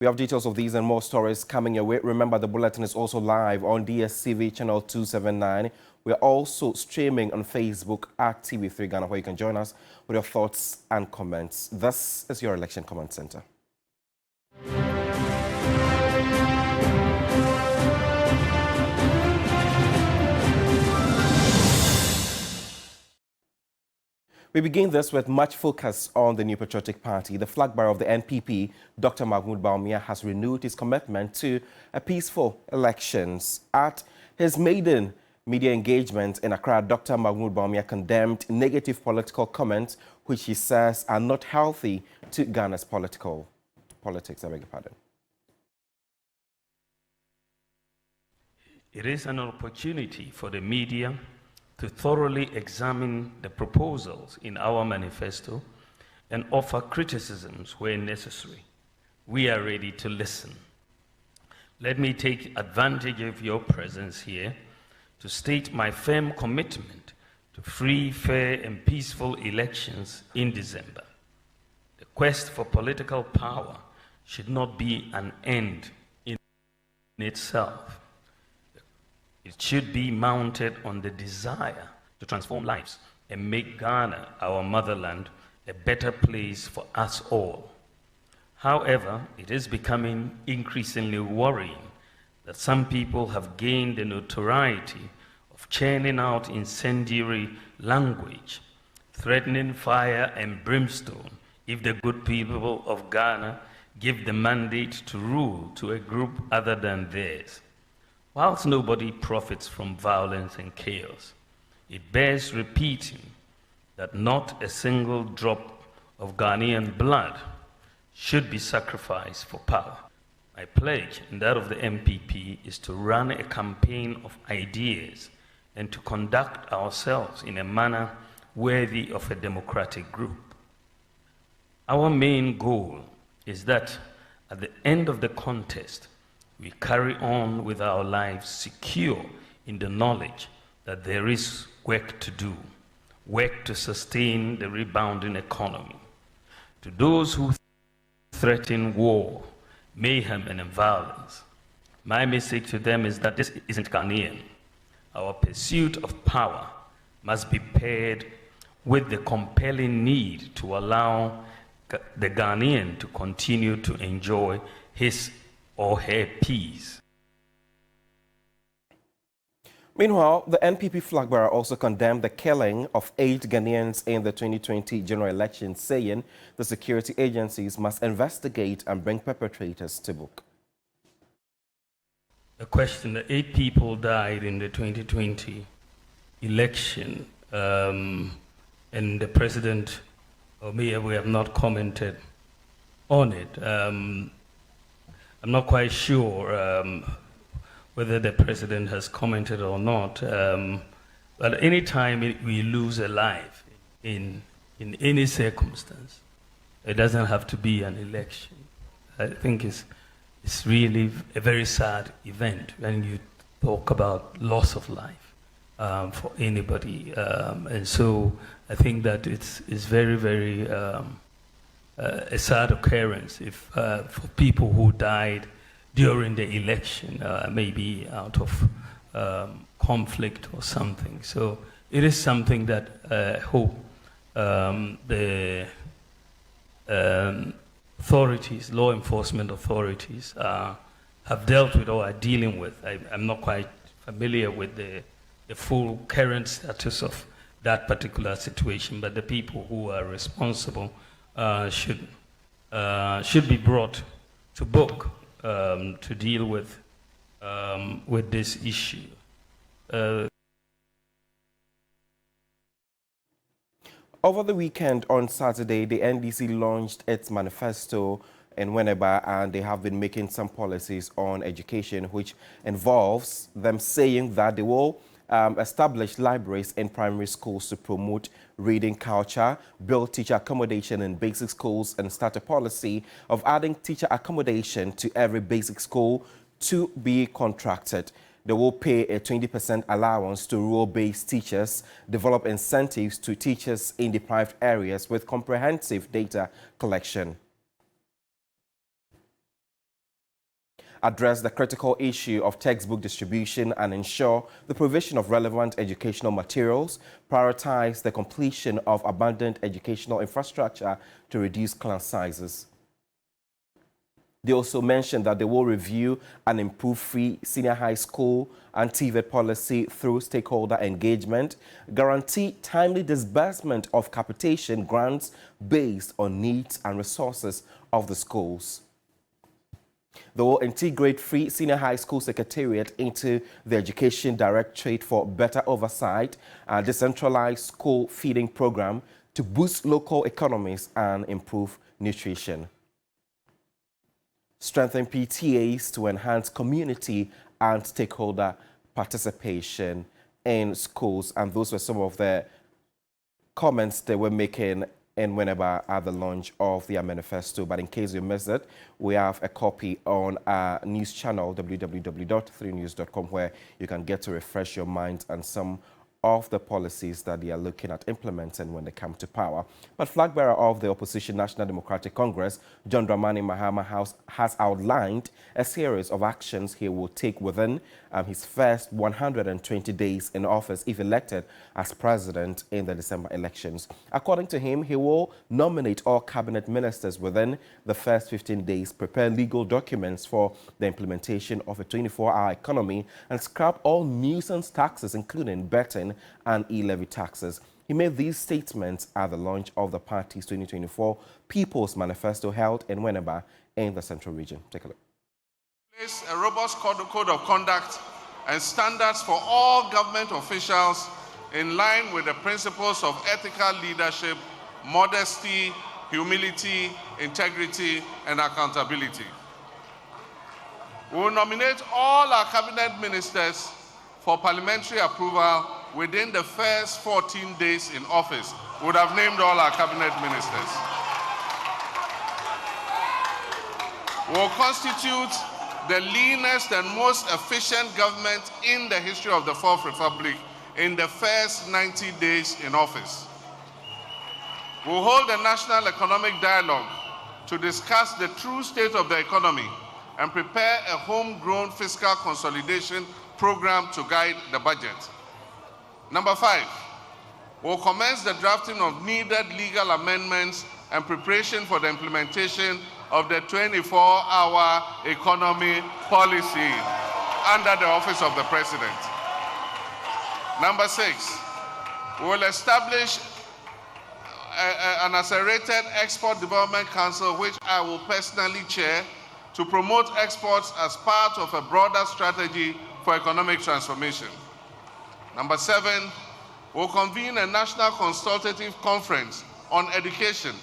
We have details of these and more stories coming your way. Remember, the bulletin is also live on DSTV channel 279. We are also streaming on Facebook at TV3 Ghana, where you can join us with your thoughts and comments. This is your Election Comment Center. We begin this with much focus on the New Patriotic Party. The flag bearer of the NPP, Dr. Mahmoud Bawumia, has renewed his commitment to a peaceful elections. At his maiden media engagement in Accra, Dr. Mahmoud Bawumia condemned negative political comments which he says are not healthy to Ghana's politics. I beg your pardon. It is an opportunity for the media to thoroughly examine the proposals in our manifesto and offer criticisms where necessary. We are ready to listen. Let me take advantage of your presence here to state my firm commitment to free, fair, and peaceful elections in December. The quest for political power should not be an end in itself. It should be mounted on the desire to transform lives and make Ghana, our motherland, a better place for us all. However, it is becoming increasingly worrying that some people have gained the notoriety of churning out incendiary language, threatening fire and brimstone if the good people of Ghana give the mandate to rule to a group other than theirs. Whilst nobody profits from violence and chaos, it bears repeating that not a single drop of Ghanaian blood should be sacrificed for power. My pledge and that of the NPP is to run a campaign of ideas and to conduct ourselves in a manner worthy of a democratic group. Our main goal is that at the end of the contest, we carry on with our lives secure in the knowledge that there is work to do, work to sustain the rebounding economy. To those who threaten war, mayhem, and violence, my message to them is that this isn't Ghanaian. Our pursuit of power must be paired with the compelling need to allow the Ghanaian to continue to enjoy his or her peace. Meanwhile, the NPP flag bearer also condemned the killing of 8 Ghanaians in the 2020 general election, saying the security agencies must investigate and bring perpetrators to book. The question that 8 people died in the 2020 election, and the president or me, we have not commented on it. I'm not quite sure whether the president has commented or not, but any time we lose a life in any circumstance, it doesn't have to be an election. I think it's really a very sad event when you talk about loss of life for anybody, and so I think that it's very, very a sad occurrence if for people who died during the election, maybe out of conflict or something. So it is something that I hope the authorities, law enforcement authorities, have dealt with or are dealing with. I'm not quite familiar with the full current status of that particular situation, but the people who are responsible should be brought to book to deal with this issue. Over the weekend on Saturday, the NDC launched its manifesto in Winneba, and they have been making some policies on education, which involves them saying that they will establish libraries in primary schools to promote reading culture, build teacher accommodation in basic schools, and start a policy of adding teacher accommodation to every basic school to be contracted. They will pay a 20% allowance to rural-based teachers, develop incentives to teachers in deprived areas with comprehensive data collection. address the critical issue of textbook distribution and ensure the provision of relevant educational materials, prioritize the completion of abundant educational infrastructure to reduce class sizes. They also mentioned that they will review and improve free senior high school and TVET policy through stakeholder engagement, guarantee timely disbursement of capitation grants based on needs and resources of the schools. They will integrate free senior high school secretariat into the Education Directorate for better oversight and decentralized school feeding program to boost local economies and improve nutrition. Strengthen PTAs to enhance community and stakeholder participation in schools. And those were some of the comments they were making in Winneba at the launch of their manifesto. But in case you missed it, we have a copy on our news channel, www.3news.com, where you can get to refresh your mind on some of the policies that they are looking at implementing when they come to power. But flag bearer of the opposition National Democratic Congress, John Dramani Mahama, has outlined a series of actions he will take within his first 120 days in office if elected as president in the December elections. According to him, he will nominate all cabinet ministers within the first 15 days, prepare legal documents for the implementation of a 24-hour economy, and scrap all nuisance taxes, including betting and e-levy taxes. He made these statements at the launch of the party's 2024 People's Manifesto held in Winneba in the Central Region. Take a look. Place a robust code of conduct and standards for all government officials in line with the principles of ethical leadership, modesty, humility, integrity, and accountability. We will nominate all our cabinet ministers for parliamentary approval within the first 14 days in office. We would have named all our cabinet ministers. We will constitute the leanest and most efficient government in the history of the Fourth Republic in the first 90 days in office. We will hold a national economic dialogue to discuss the true state of the economy and prepare a homegrown fiscal consolidation program to guide the budget. Number 5, we'll commence the drafting of needed legal amendments and preparation for the implementation of the 24-hour economy policy under the office of the President. Number 6, we will establish an accelerated Export Development Council, which I will personally chair, to promote exports as part of a broader strategy for economic transformation. Number 7, we'll convene a national consultative conference on education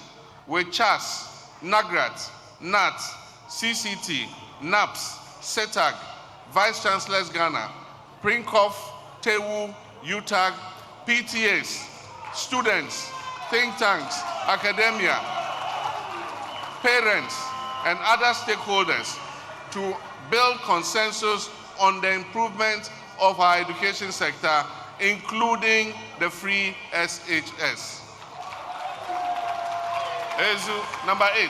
with CHAS, NAGRAT, NAT, CCT, NAPS, CETAG, Vice Chancellors Ghana, PRINCOF, TEWU, UTAG, PTAs, students, think tanks, academia, parents, and other stakeholders to build consensus on the improvement of our education sector, including the free SHS. Number 8,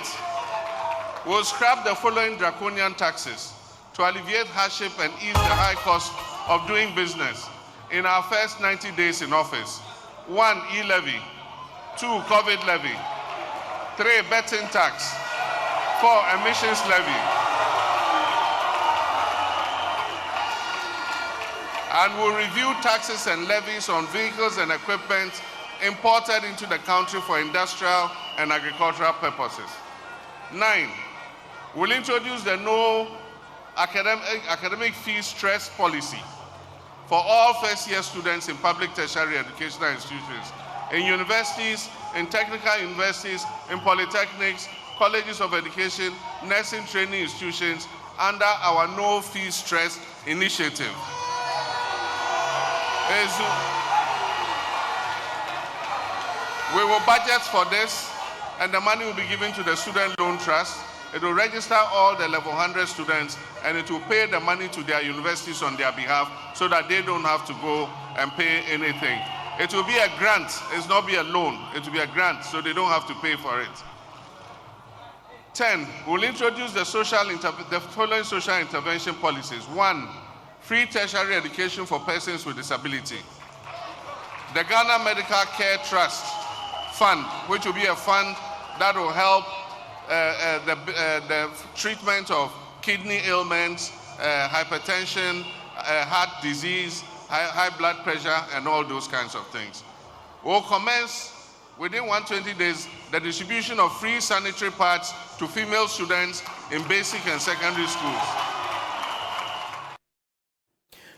we'll scrap the following draconian taxes to alleviate hardship and ease the high cost of doing business in our first 90 days in office. 1, e-levy. 2, COVID levy. 3, betting tax. 4, emissions levy. And we'll review taxes and levies on vehicles and equipment imported into the country for industrial and agricultural purposes. 9, we'll introduce the no academic fee stress policy for all first-year students in public tertiary educational institutions, in universities, in technical universities, in polytechnics, colleges of education, nursing training institutions, under our no fee stress initiative. We will budget for this, and the money will be given to the Student Loan Trust. It will register all the level 100 students, and it will pay the money to their universities on their behalf so that they don't have to go and pay anything. It will be a grant. It's not be a loan. It will be a grant, so they don't have to pay for it. 10, we'll introduce the following social intervention policies. 1, free tertiary education for persons with disability. The Ghana Medical Care Trust Fund, which will be a fund that will help the treatment of kidney ailments, hypertension, heart disease, high blood pressure, and all those kinds of things. We'll commence within 120 days the distribution of free sanitary pads to female students in basic and secondary schools.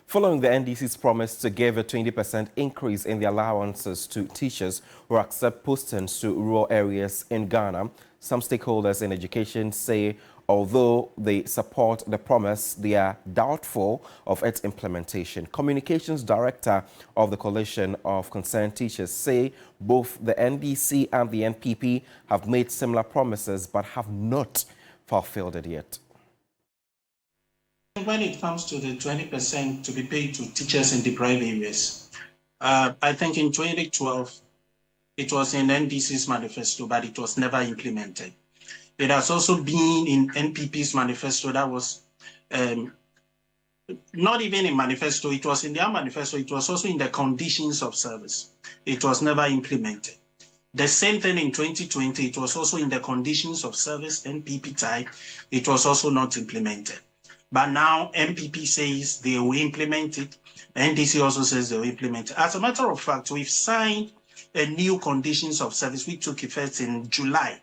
Following the NDC's promise to give a 20% increase in the allowances to teachers who accept postings to rural areas in Ghana, some stakeholders in education say although they support the promise, they are doubtful of its implementation. Communications Director of the Coalition of Concerned Teachers say both the NDC and the NPP have made similar promises but have not fulfilled it yet. When it comes to the 20% to be paid to teachers in deprived areas, I think in 2012, it was in NDC's manifesto, but it was never implemented. It has also been in NPP's manifesto that was not even in manifesto, it was in their manifesto, it was also in the conditions of service. It was never implemented. The same thing in 2020, it was also in the conditions of service, NPP type, it was also not implemented. But now NPP says they will implement it. NDC also says they will implement it. As a matter of fact, we've signed a new conditions of service which took effect in July.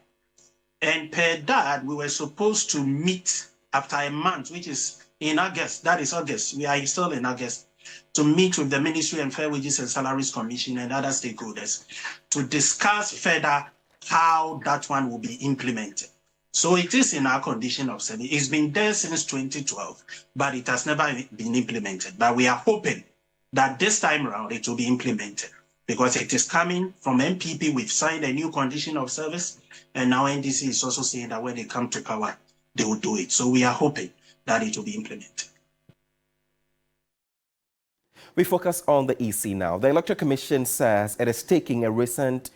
And per that, we were supposed to meet after a month, which is in August. That is August. We are still in August, to meet with the Ministry of Fair Wages and Salaries Commission and other stakeholders to discuss further how that one will be implemented. So it is in our condition of service. It's been there since 2012, but it has never been implemented. But we are hoping that this time around it will be implemented because it is coming from NPP. We've signed a new condition of service, and now NDC is also saying that when they come to power, they will do it. So we are hoping that it will be implemented. We focus on the EC now. The Electoral Commission says it is taking a recent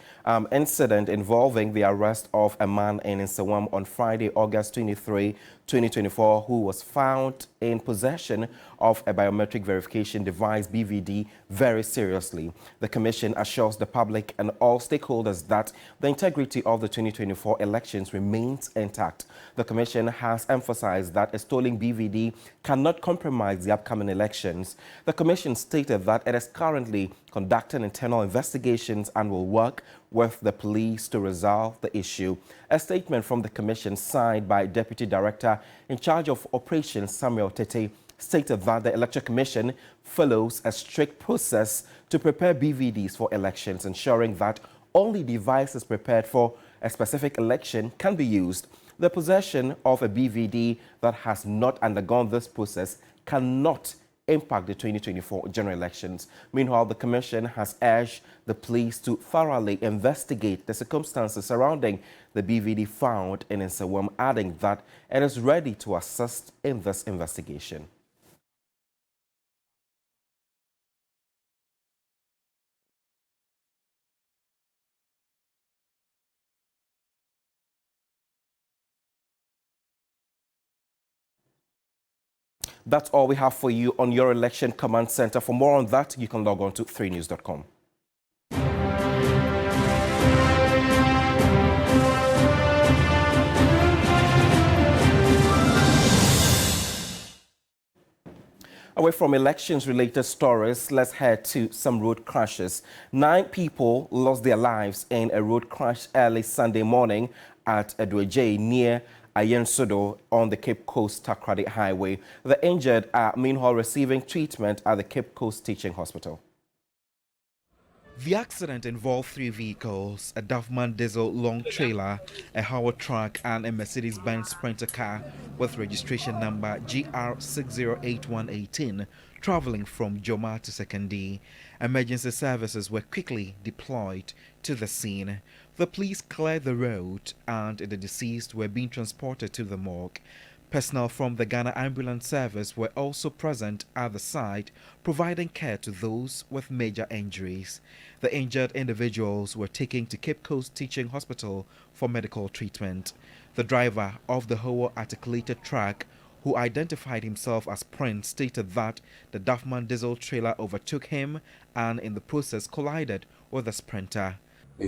incident involving the arrest of a man in Nsawam on Friday, August 23, 2024, who was found in possession of a biometric verification device, BVD, very seriously. The Commission assures the public and all stakeholders that the integrity of the 2024 elections remains intact. The Commission has emphasized that a stolen BVD cannot compromise the upcoming elections. The Commission stated that it is currently conducting internal investigations and will work with the police to resolve the issue. A statement from the Commission signed by Deputy Director in charge of Operations Samuel Tete stated that the Electoral Commission follows a strict process to prepare BVDs for elections, ensuring that only devices prepared for a specific election can be used. The possession of a BVD that has not undergone this process cannot impact the 2024 general elections. Meanwhile, the Commission has urged the police to thoroughly investigate the circumstances surrounding the BVD found in Nsawam, adding that it is ready to assist in this investigation. That's all we have for you on your Election Command Center. For more on that, you can log on to 3news.com. Away from elections-related stories, let's head to some road crashes. 9 people lost their lives in a road crash early Sunday morning at Adwaje near Ayensodo on the Cape Coast Takoradi Highway. The injured are meanwhile receiving treatment at the Cape Coast Teaching Hospital. The accident involved 3 vehicles, a Duffman diesel long trailer, a Howard truck and a Mercedes-Benz Sprinter car with registration number GR608118 traveling from Joma to Sekondi. Emergency services were quickly deployed to the scene. The police cleared the road and the deceased were being transported to the morgue. Personnel from the Ghana Ambulance Service were also present at the site, providing care to those with major injuries. The injured individuals were taken to Cape Coast Teaching Hospital for medical treatment. The driver of the Howo articulated truck, who identified himself as Prince, stated that the Duffman diesel trailer overtook him and in the process collided with the Sprinter. I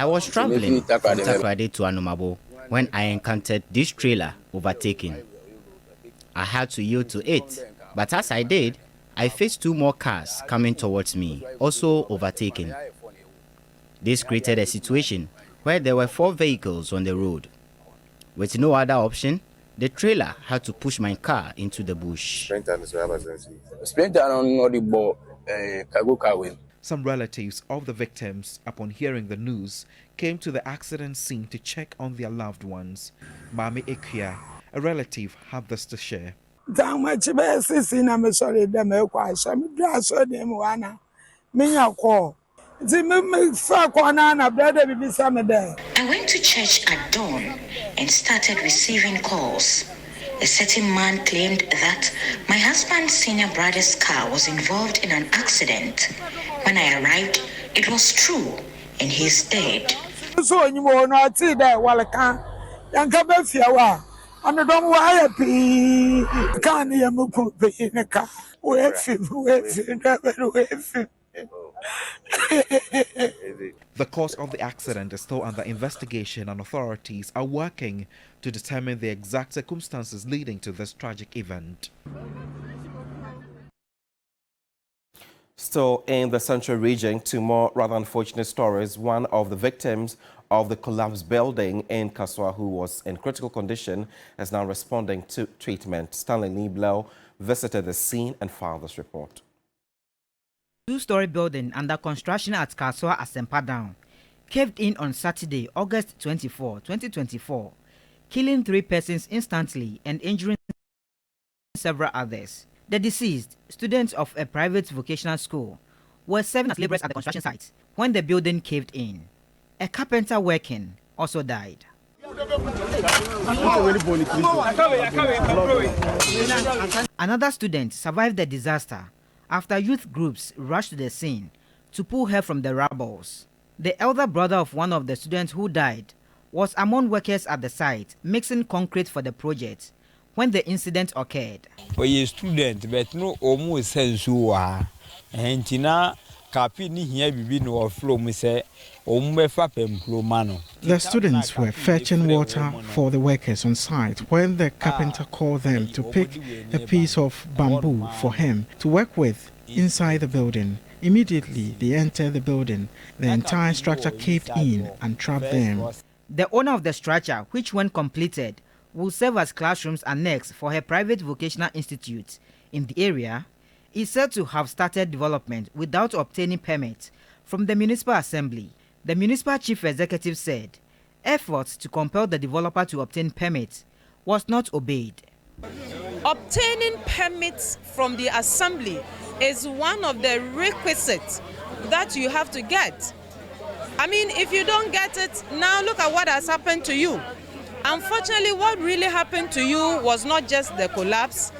was traveling from Takoradi to Anumabo when I encountered this trailer overtaking. I had to yield to it, but as I did, I faced two more cars coming towards me, also overtaking. This created a situation where there were 4 vehicles on the road. With no other option, the trailer had to push my car into the bush. Some relatives of the victims, upon hearing the news, came to the accident scene to check on their loved ones. Mami Ekia, a relative, had this to share. I went to church at dawn and started receiving calls. A certain man claimed that my husband's senior brother's car was involved in an accident. When I arrived, it was true, and he is dead. So you will not see that while I can't. And come back here. And I don't want to can't hear me put in a car. The cause of the accident is still under investigation, and authorities are working to determine the exact circumstances leading to this tragic event. Still in the central region, 2 more rather unfortunate stories. One of the victims of the collapsed building in Kaswa, who was in critical condition, is now responding to treatment. Stanley Niblo visited the scene and filed this report. 2-story building under construction at Kaswa Asempa Down caved in on Saturday, August 24, 2024, killing 3 persons instantly and injuring several others. The deceased, students of a private vocational school, were serving as laborers at the construction site when the building caved in. A carpenter working also died. Another student survived the disaster after youth groups rushed to the scene to pull her from the rubbles. The elder brother of one of the students who died was among workers at the site mixing concrete for the project when the incident occurred. A student, but no almost sense who are and Tina Capini here be no flow, me say, the students were fetching water for the workers on site when the carpenter called them to pick a piece of bamboo for him to work with inside the building. Immediately they entered the building. The entire structure caved in and trapped them. The owner of the structure, which when completed, will serve as classrooms annex for her private vocational institute in the area, is said to have started development without obtaining permits from the municipal assembly. The municipal chief executive said efforts to compel the developer to obtain permits was not obeyed. Obtaining permits from the assembly is one of the requisites that you have to get. I mean, if you don't get it, now look at what has happened to you. Unfortunately, what really happened to you was not just the collapse.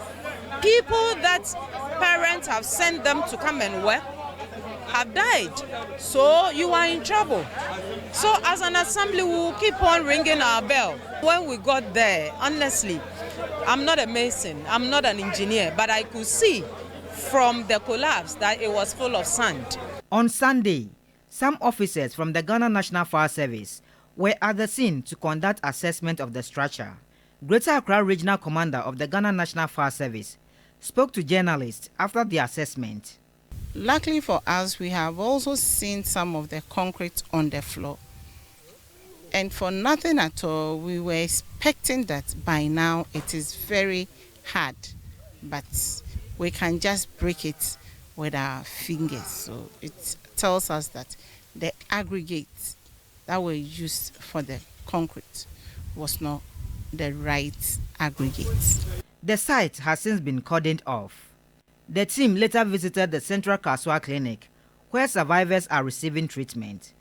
People that parents have sent them to come and work have died, so you are in trouble. So as an assembly, we will keep on ringing our bell. When we got there, honestly, I'm not a mason, I'm not an engineer, but I could see from the collapse that it was full of sand. On Sunday, some officers from the Ghana National Fire Service were at the scene to conduct assessment of the structure. Greater Accra Regional Commander of the Ghana National Fire Service spoke to journalists after the assessment. Luckily for us, we have also seen some of the concrete on the floor. And for nothing at all, we were expecting that by now it is very hard, but we can just break it with our fingers. So it tells us that the aggregates that were used for the concrete was not the right aggregates. The site has since been cordoned off. The team later visited the Central Kaswa Clinic, where survivors are receiving treatment.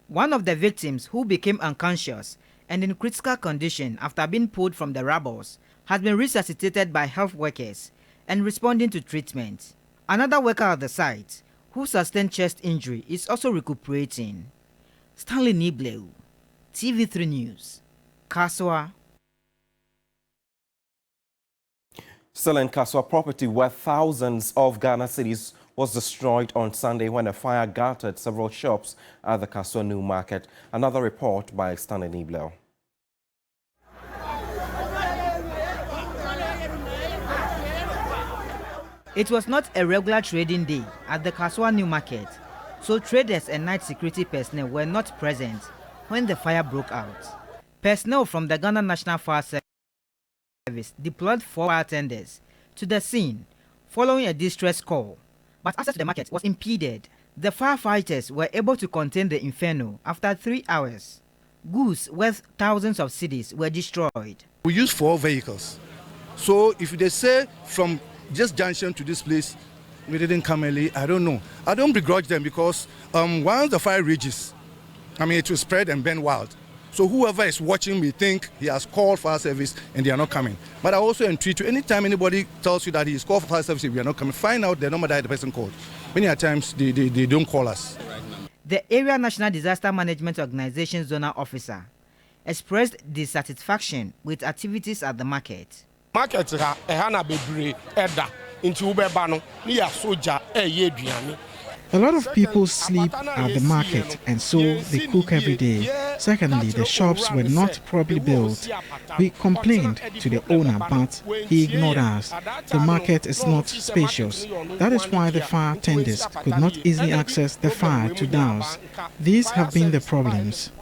One of the victims, who became unconscious and in critical condition after being pulled from the rubbles, has been resuscitated by health workers and responding to treatment. Another worker at the site, who sustained chest injury, is also recuperating. Stanley Niblo, TV3 News, Kaswa. Still in Kaswa, property worth thousands of Ghana cedis was destroyed on Sunday when a fire gutted several shops at the Kaswa New Market. Another report by Stanley Niblel. It was not a regular trading day at the Kaswa New Market, so traders and night security personnel were not present when the fire broke out. Personnel from the Ghana National Fire Service deployed 4 fire tenders to the scene following a distress call, but access to the market was impeded. The firefighters were able to contain the inferno after 3 hours. Goods worth thousands of cedis were destroyed. We use 4 vehicles, so if they say from just junction to this place, we didn't come early, I don't know. I don't begrudge them because once the fire rages, it will spread and burn wild. So whoever is watching may think he has called fire service and they are not coming. But I also entreat you, anytime anybody tells you that he is called fire service and we are not coming, find out the number that the person called. Many times they don't call us. The Area National Disaster Management Organization Zonal Officer expressed dissatisfaction with activities at the market. Market A lot of people sleep at the market and so they cook every day. Secondly, the shops were not properly built. We complained to the owner, but he ignored us. The market is not spacious. That is why the fire tenders could not easily access the fire to douse. These have been the problems.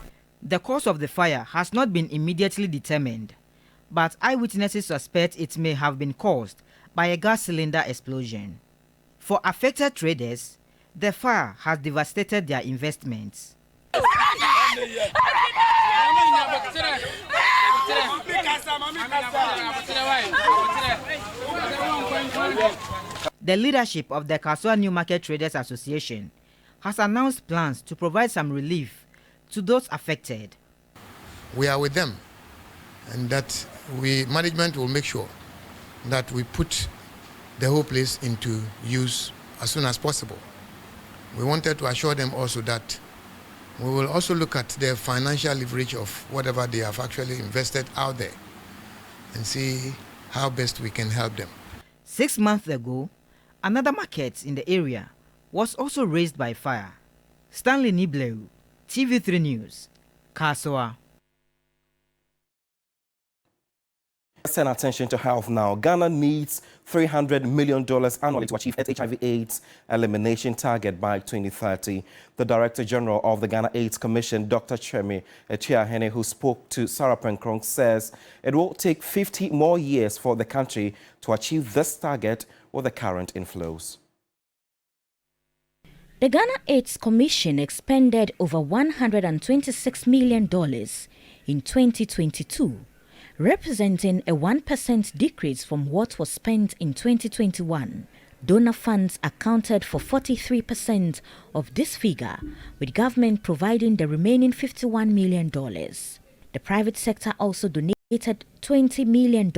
The cause of the fire has not been immediately determined, but eyewitnesses suspect it may have been caused by a gas cylinder explosion. For affected traders, the fire has devastated their investments. The leadership of the Kaswa New Market Traders Association has announced plans to provide some relief to those affected. We are with them, and that management will make sure that we put the whole place into use as soon as possible. We wanted to assure them also that we will also look at their financial leverage of whatever they have actually invested out there and see how best we can help them. 6 months ago, another market in the area was also razed by fire. Stanley Nibleu, TV3 News, Kaswa. Turn attention to health now. Ghana needs $300 million annually to achieve its HIV/AIDS elimination target by 2030. The Director General of the Ghana AIDS Commission, Dr. Tremi Echiahene, who spoke to Sarah Penkrong, says it will take 50 more years for the country to achieve this target with the current inflows. The Ghana AIDS Commission expended over $126 million in 2022. Representing a 1% decrease from what was spent in 2021. Donor funds accounted for 43% of this figure, with government providing the remaining $51 million. The private sector also donated $20 million.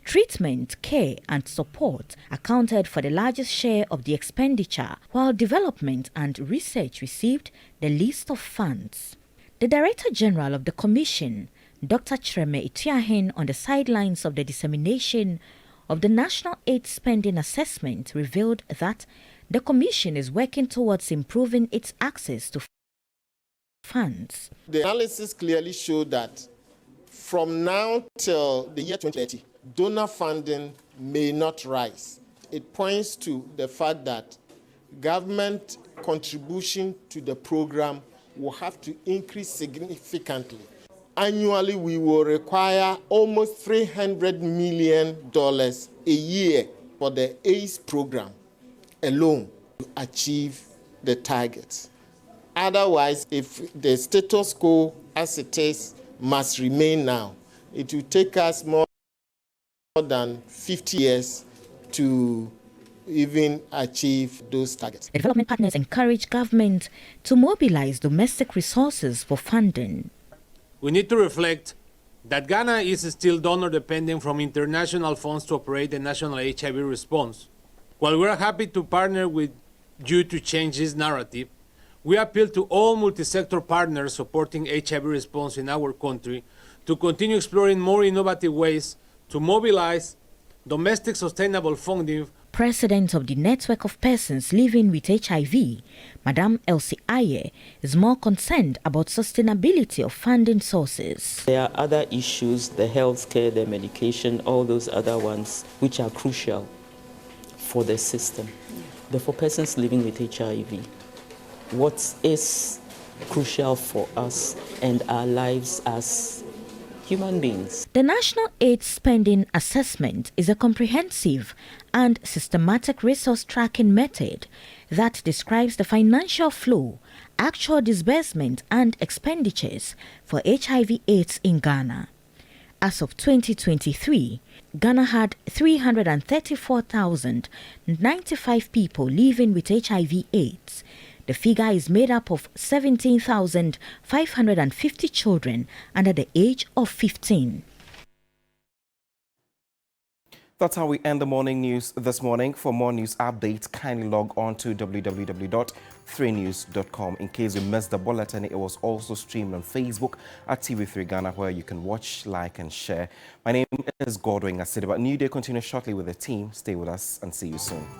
Treatment, care and support accounted for the largest share of the expenditure, while development and research received the least of funds. The Director General of the Commission, Dr. Tremi Echiahene, on the sidelines of the dissemination of the National AIDS Spending Assessment, revealed that the Commission is working towards improving its access to funds. The analysis clearly showed that from now till the year 2030, donor funding may not rise. It points to the fact that government contribution to the program will have to increase significantly. Annually, we will require almost $300 million a year for the AIDS program alone to achieve the targets. Otherwise, if the status quo as it is must remain now, it will take us more than 50 years to even achieve those targets. Development partners encourage government to mobilize domestic resources for funding. We need to reflect that Ghana is still donor dependent from international funds to operate the national HIV response. While we are happy to partner with you to change this narrative, we appeal to all multi-sector partners supporting HIV response in our country to continue exploring more innovative ways to mobilize domestic sustainable funding. President of the Network of Persons Living with HIV, Madame Elsie Aye, is more concerned about sustainability of funding sources. There are other issues, the healthcare, the medication, all those other ones, which are crucial for the system. But for persons living with HIV, what is crucial for us and our lives as human beings? The National AIDS Spending Assessment is a comprehensive and systematic resource tracking method that describes the financial flow, actual disbursement and expenditures for HIV/AIDS in Ghana. As of 2023, Ghana had 334,095 people living with HIV/AIDS. The figure is made up of 17,550 children under the age of 15. That's how we end the morning news this morning. For more news updates, kindly log on to www.3news.com. In case you missed the bulletin, it was also streamed on Facebook at TV3 Ghana, where you can watch, like, and share. My name is Godwin Asidiba. New Day continues shortly with the team. Stay with us and see you soon.